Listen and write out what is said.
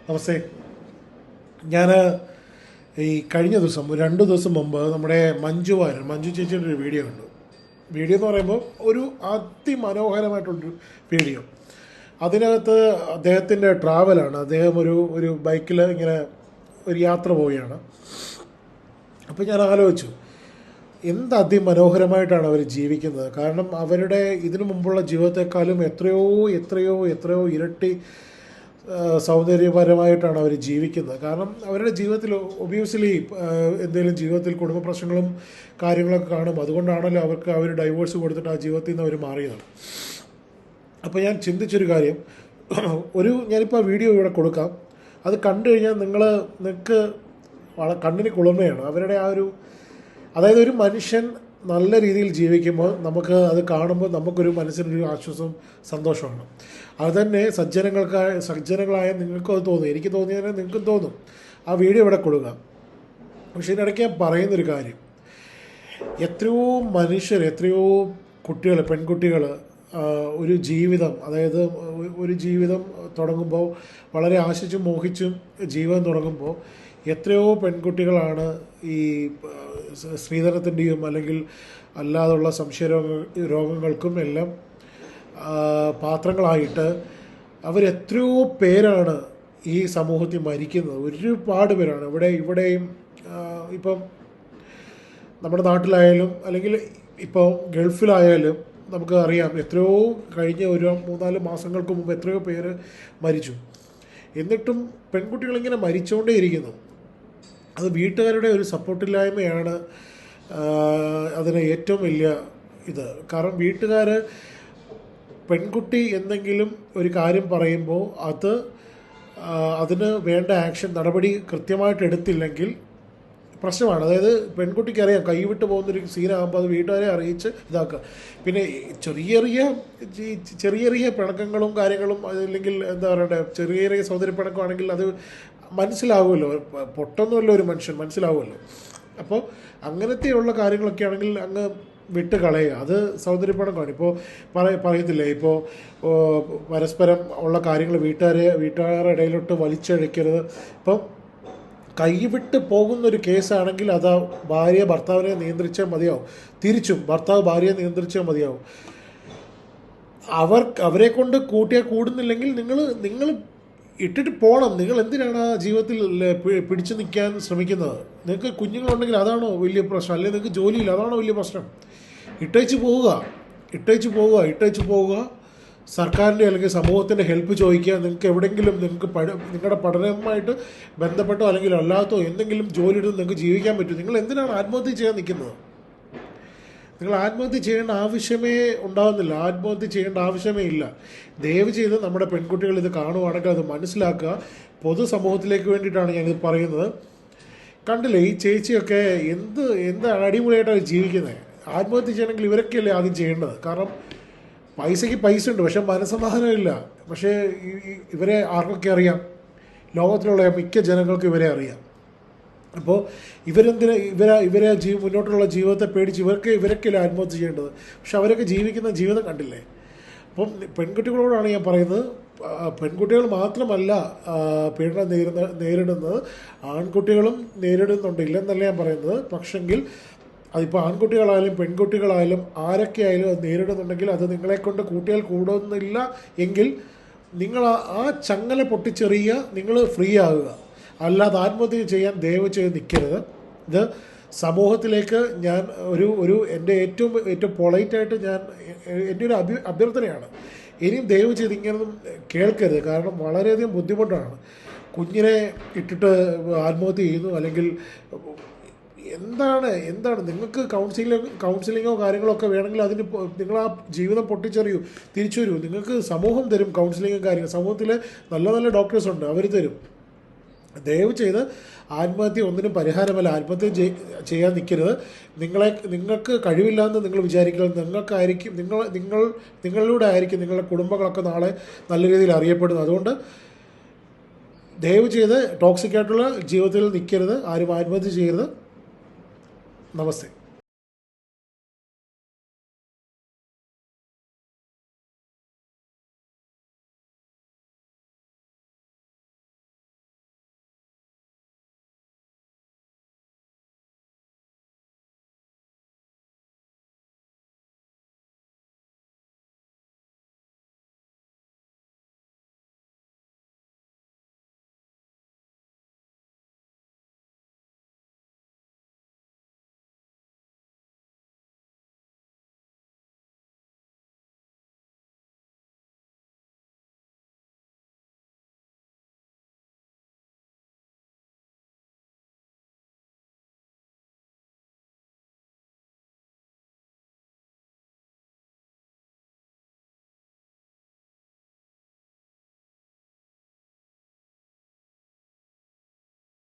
നമസ്തേ. ഞാൻ ഈ കഴിഞ്ഞ ദിവസം 2 ദിവസം മുമ്പ് നമ്മുടെ മഞ്ജു ചേച്ചിയുടെ ഒരു വീഡിയോ കണ്ടു. വീഡിയോ എന്ന് പറയുമ്പോൾ ഒരു അതിമനോഹരമായിട്ടുള്ളൊരു വീഡിയോ. അതിനകത്ത് അദ്ദേഹത്തിൻ്റെ ട്രാവലാണ്. അദ്ദേഹം ഒരു ബൈക്കിൽ ഇങ്ങനെ ഒരു യാത്ര പോവുകയാണ്. അപ്പോൾ ഞാൻ ആലോചിച്ചു, എന്ത് അതിമനോഹരമായിട്ടാണ് അവർ ജീവിക്കുന്നത്. കാരണം അവരുടെ ഇതിനു മുമ്പുള്ള ജീവിതത്തെക്കാളും എത്രയോ ഇരട്ടി സൗന്ദര്യപരമായിട്ടാണ് അവർ ജീവിക്കുന്നത്. കാരണം അവരുടെ ജീവിതത്തിൽ ഒബ്വിയസ്ലി എന്തെങ്കിലും ജീവിതത്തിൽ കുടുംബ പ്രശ്നങ്ങളും കാര്യങ്ങളൊക്കെ കാണും. അതുകൊണ്ടാണല്ലോ അവർ ഡൈവോഴ്സ് കൊടുത്തിട്ട് ആ ജീവിതത്തിൽ നിന്ന് അവർ മാറിയത്. അപ്പോൾ ഞാൻ ചിന്തിച്ചൊരു കാര്യം, ഞാനിപ്പോൾ ആ വീഡിയോ ഇവിടെ കൊടുക്കാം. അത് കണ്ടു കഴിഞ്ഞാൽ നിങ്ങൾക്ക് കണ്ണിന് കുളിർമയാണ്. അവരുടെ അതായത് ഒരു മനുഷ്യൻ നല്ല രീതിയിൽ ജീവിക്കുമ്പോൾ നമുക്ക് അത് കാണുമ്പോൾ നമുക്കൊരു മനസ്സിനൊരു ആശ്വാസം, സന്തോഷമാണ്. അതുതന്നെ സജ്ജനങ്ങളായ നിങ്ങൾക്കും അത് തോന്നും, എനിക്ക് തോന്നിയതിനെ നിങ്ങൾക്കും തോന്നും. ആ വീഡിയോ ഇവിടെ കൊടുക്കുക. പക്ഷേ ഇതിനിടയ്ക്ക് ഞാൻ പറയുന്നൊരു കാര്യം, എത്രയോ മനുഷ്യർ, എത്രയോ കുട്ടികൾ, പെൺകുട്ടികൾ ഒരു ജീവിതം, അതായത് ഒരു ജീവിതം തുടങ്ങുമ്പോൾ വളരെ ആശിച്ചും മോഹിച്ചും ജീവിതം തുടങ്ങുമ്പോൾ എത്രയോ പെൺകുട്ടികളാണ് ഈ സ്ത്രീധനത്തിൻ്റെയും അല്ലെങ്കിൽ അല്ലാതുള്ള രോഗങ്ങൾക്കും എല്ലാം പാത്രങ്ങളായിട്ട് അവരെത്രയോ പേരാണ് ഈ സമൂഹത്തിൽ മരിക്കുന്നത്. ഒരുപാട് പേരാണ്. ഇവിടെയും ഇപ്പം നമ്മുടെ നാട്ടിലായാലും അല്ലെങ്കിൽ ഇപ്പോൾ ഗൾഫിലായാലും നമുക്ക് അറിയാം, എത്രയോ കഴിഞ്ഞ ഒരു 3-4 മാസങ്ങൾക്ക് മുമ്പ് എത്രയോ പേര് മരിച്ചു. എന്നിട്ടും പെൺകുട്ടികളിങ്ങനെ മരിച്ചുകൊണ്ടേയിരിക്കുന്നു. അത് വീട്ടുകാരുടെ ഒരു സപ്പോർട്ടില്ലായ്മയാണ് അതിന് ഏറ്റവും വലിയ ഇത്. കാരണം വീട്ടുകാർ പെൺകുട്ടി എന്തെങ്കിലും ഒരു കാര്യം പറയുമ്പോൾ അതിന് വേണ്ട നടപടി കൃത്യമായിട്ട് എടുത്തില്ലെങ്കിൽ പ്രശ്നമാണ്. അതായത് പെൺകുട്ടിക്ക് അറിയാം, കൈവിട്ട് പോകുന്നൊരു സീനാകുമ്പോൾ അത് വീട്ടുകാരെ അറിയിച്ച് ഇതാക്കുക. പിന്നെ ചെറിയ പിണക്കങ്ങളും കാര്യങ്ങളും, അല്ലെങ്കിൽ എന്താ പറയണ്ടേ, ചെറിയ സൗന്ദര്യ പിണക്കമാണെങ്കിൽ അത് മനസ്സിലാവുമല്ലോ. പൊട്ടൊന്നുമല്ല ഒരു മനുഷ്യൻ, മനസ്സിലാവുമല്ലോ. അപ്പോൾ അങ്ങനത്തെയുള്ള കാര്യങ്ങളൊക്കെ ആണെങ്കിൽ അങ്ങ് വിട്ട് കളയുക. അത് സൗന്ദര്യപ്പിണക്കമാണ്. ഇപ്പോൾ പറയത്തില്ലേ, ഇപ്പോൾ പരസ്പരം ഉള്ള കാര്യങ്ങൾ വീട്ടുകാരുടെ ഇടയിലോട്ട് വലിച്ചഴിക്കരുത്. ഇപ്പം കൈവിട്ട് പോകുന്നൊരു കേസാണെങ്കിൽ അത് ഭാര്യ ഭർത്താവിനെ നിയന്ത്രിച്ചാൽ മതിയാവും. തിരിച്ചും ഭർത്താവ് ഭാര്യയെ നിയന്ത്രിച്ചാൽ മതിയാവും. അവരെ കൊണ്ട് കൂടുന്നില്ലെങ്കിൽ നിങ്ങൾ ഇട്ടിട്ട് പോകണം. നിങ്ങൾ എന്തിനാണ് ആ ജീവിതത്തിൽ പിടിച്ചു നിൽക്കാൻ ശ്രമിക്കുന്നത്? നിങ്ങൾക്ക് കുഞ്ഞുങ്ങളുണ്ടെങ്കിൽ അതാണോ വലിയ പ്രശ്നം? അല്ലെങ്കിൽ നിങ്ങൾക്ക് ജോലിയില്ല, അതാണോ വലിയ പ്രശ്നം? ഇട്ടേച്ച് പോവുക. സർക്കാരിൻ്റെ അല്ലെങ്കിൽ സമൂഹത്തിൻ്റെ ഹെൽപ്പ് ചോദിക്കുക. നിങ്ങൾക്ക് എവിടെയെങ്കിലും നിങ്ങളുടെ പഠനവുമായിട്ട് ബന്ധപ്പെട്ടോ അല്ലെങ്കിൽ അല്ലാത്തോ എന്തെങ്കിലും ജോലി എടുത്ത് നിങ്ങൾക്ക് ജീവിക്കാൻ പറ്റും. നിങ്ങൾ എന്തിനാണ് ആത്മഹത്യ ചെയ്യാൻ നിൽക്കുന്നത്? നിങ്ങൾ ആത്മഹത്യ ചെയ്യേണ്ട ആവശ്യമേ ഉണ്ടാകുന്നില്ല. ആത്മഹത്യ ചെയ്യേണ്ട ആവശ്യമേ ഇല്ല. ദയവ് ചെയ്ത് നമ്മുടെ പെൺകുട്ടികൾ ഇത് കാണുവാണെങ്കിൽ അത് മനസ്സിലാക്കുക. പൊതുസമൂഹത്തിലേക്ക് വേണ്ടിയിട്ടാണ് ഞാനിത് പറയുന്നത്. കണ്ടില്ലേ, ഈ ചേച്ചിയൊക്കെ എന്ത് അടിപൊളിയായിട്ടാണ് ജീവിക്കുന്നത്. ആത്മഹത്യ ചെയ്യണമെങ്കിൽ ഇവരൊക്കെയല്ലേ ആദ്യം ചെയ്യേണ്ടത്. കാരണം പൈസയ്ക്ക് പൈസ ഉണ്ട്, പക്ഷെ മനസ്സമാധാനമില്ല. പക്ഷേ ഇവരെ ആർക്കൊക്കെ അറിയാം? ലോകത്തിലുള്ള മിക്ക ജനങ്ങൾക്ക് ഇവരെ അറിയാം. അപ്പോൾ ഇവരെ മുന്നോട്ടുള്ള ജീവിതത്തെ പേടിച്ച് ഇവരൊക്കെയല്ലേ ആത്മഹത്യ ചെയ്യേണ്ടത്. പക്ഷെ അവരൊക്കെ ജീവിക്കുന്ന ജീവിതം കണ്ടില്ലേ. അപ്പം പെൺകുട്ടികളോടാണ് ഞാൻ പറയുന്നത്, പെൺകുട്ടികൾ മാത്രമല്ല പീഡനം നേരിടുന്നത്, ആൺകുട്ടികളും നേരിടുന്നുണ്ട്, ഇല്ലെന്നല്ല ഞാൻ പറയുന്നത്. പക്ഷെങ്കിൽ അതിപ്പോൾ ആൺകുട്ടികളായാലും പെൺകുട്ടികളായാലും ആരൊക്കെയായാലും അത് നേരിടുന്നുണ്ടെങ്കിൽ അത് നിങ്ങളെക്കൊണ്ട് കൂട്ടിയാൽ കൂടുന്നില്ല എങ്കിൽ നിങ്ങൾ ആ ചങ്ങല പൊട്ടിച്ചെറിയുക, നിങ്ങൾ ഫ്രീ ആകുക. അല്ലാതെ ആത്മഹത്യ ചെയ്യാൻ ദയവ് ചെയ്ത് നിൽക്കരുത്. ഇത് സമൂഹത്തിലേക്ക് ഞാൻ എൻ്റെ ഏറ്റവും പൊളൈറ്റായിട്ട് എൻ്റെ ഒരു അഭ്യർത്ഥനയാണ്. ഇനിയും ദയവ് ചെയ്ത് ഇങ്ങനൊന്നും കേൾക്കരുത്. കാരണം വളരെയധികം ബുദ്ധിമുട്ടാണ്. കുഞ്ഞിനെ ഇട്ടിട്ട് ആത്മഹത്യ ചെയ്യുന്നു, അല്ലെങ്കിൽ എന്താണ് നിങ്ങൾക്ക് കൗൺസിലിങ്ങോ കാര്യങ്ങളോ ഒക്കെ വേണമെങ്കിൽ അതിന് നിങ്ങൾ ആ ജീവിതം പൊട്ടിച്ചെറിയൂ, തിരിച്ചു വരൂ. നിങ്ങൾക്ക് സമൂഹം തരും കൗൺസിലിങ്ങും കാര്യങ്ങൾ. സമൂഹത്തിൽ നല്ല ഡോക്ടേഴ്സ് ഉണ്ട്, അവർ തരും. ദയവ് ചെയ്ത് ആത്മഹത്യ ഒന്നിനും പരിഹാരമല്ല. ആത്മഹത്യ ചെയ്യാൻ നിൽക്കരുത്. നിങ്ങൾക്ക് കഴിവില്ലാന്ന് നിങ്ങൾ വിചാരിക്കുന്നത് നിങ്ങളിലൂടെ ആയിരിക്കും നിങ്ങളുടെ കുടുംബങ്ങളൊക്കെ നാളെ നല്ല രീതിയിൽ അറിയപ്പെടുന്നത്. അതുകൊണ്ട് ദയവ് ചെയ്ത് ടോക്സിക് ആയിട്ടുള്ള ജീവിതത്തിൽ നിൽക്കരുത്. ആരും ആത്മഹത്യ ചെയ്യരുത്. നമസ്തേ.